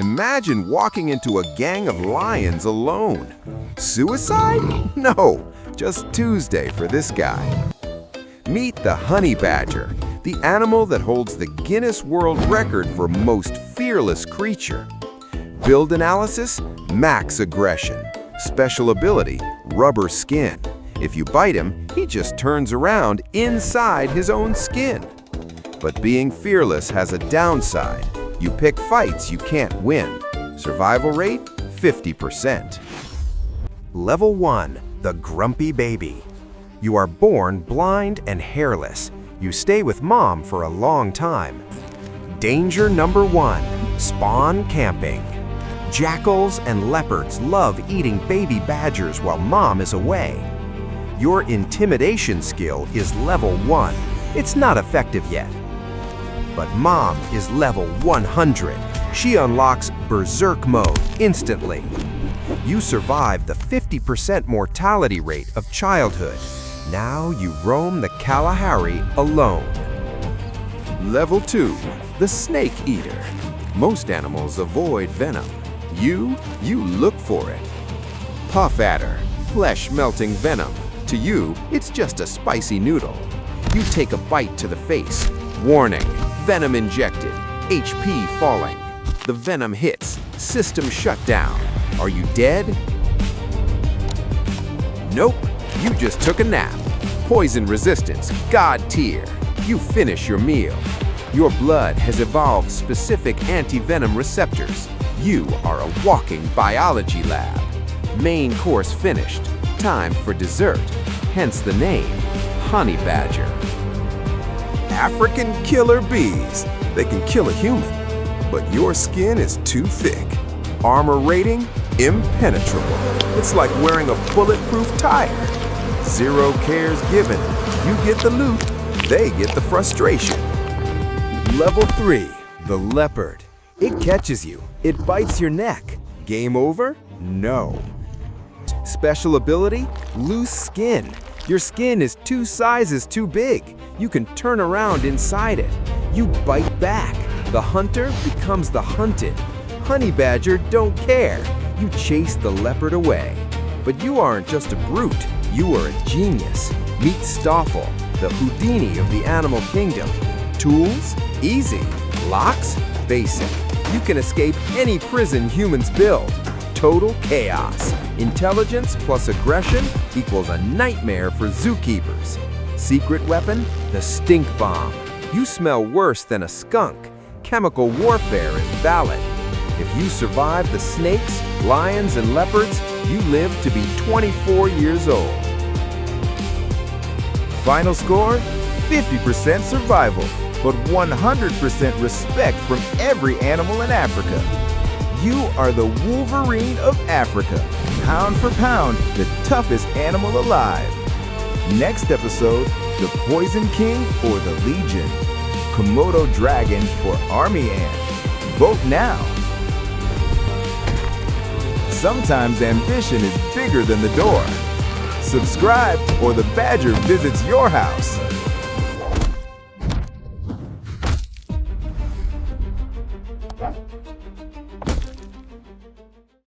Imagine walking into a gang of lions alone. Suicide? No, just Tuesday for this guy. Meet the honey badger, the animal that holds the Guinness World Record for most fearless creature. Build analysis, max aggression. Special ability, rubber skin. If you bite him, he just turns around inside his own skin. But being fearless has a downside. You pick fights you can't win. Survival rate, 50%. Level 1, the grumpy baby. You are born blind and hairless. You stay with mom for a long time. Danger number 1, spawn camping. Jackals and leopards love eating baby badgers while mom is away. Your intimidation skill is level 1. It's not effective yet. But mom is level 100. She unlocks berserk mode instantly. You survive the 50% mortality rate of childhood. Now you roam the Kalahari alone. Level 2, the snake eater. Most animals avoid venom. You look for it. Puff adder, flesh-melting venom. To you, it's just a spicy noodle. You take a bite to the face. Warning, venom injected, HP falling. The venom hits, system shut down. Are you dead? Nope, you just took a nap. Poison resistance, God tier. You finish your meal. Your blood has evolved specific anti-venom receptors. You are a walking biology lab. Main course finished. Time for dessert, hence the name, honey badger. African killer bees. They can kill a human, but your skin is too thick. Armor rating, impenetrable. It's like wearing a bulletproof tire. Zero cares given. You get the loot, they get the frustration. Level 3, the leopard. It catches you. It bites your neck. Game over? No. Special ability, loose skin. Your skin is 2 sizes too big. You can turn around inside it. You bite back. The hunter becomes the hunted. Honey badger don't care. You chase the leopard away. But you aren't just a brute. You are a genius. Meet Stoffel, the Houdini of the animal kingdom. Tools? Easy. Locks? Basic. You can escape any prison humans build. Total chaos. Intelligence plus aggression equals a nightmare for zookeepers. Secret weapon? The stink bomb. You smell worse than a skunk. Chemical warfare is valid. If you survive the snakes, lions, and leopards, you live to be 24 years old. Final score? 50% survival, but 100% respect from every animal in Africa. You are the Wolverine of Africa. Pound for pound, the toughest animal alive. Next episode, the Poison King or the Legion. Komodo Dragon or Army Ant. Vote now. Sometimes ambition is bigger than the door. Subscribe or the badger visits your house.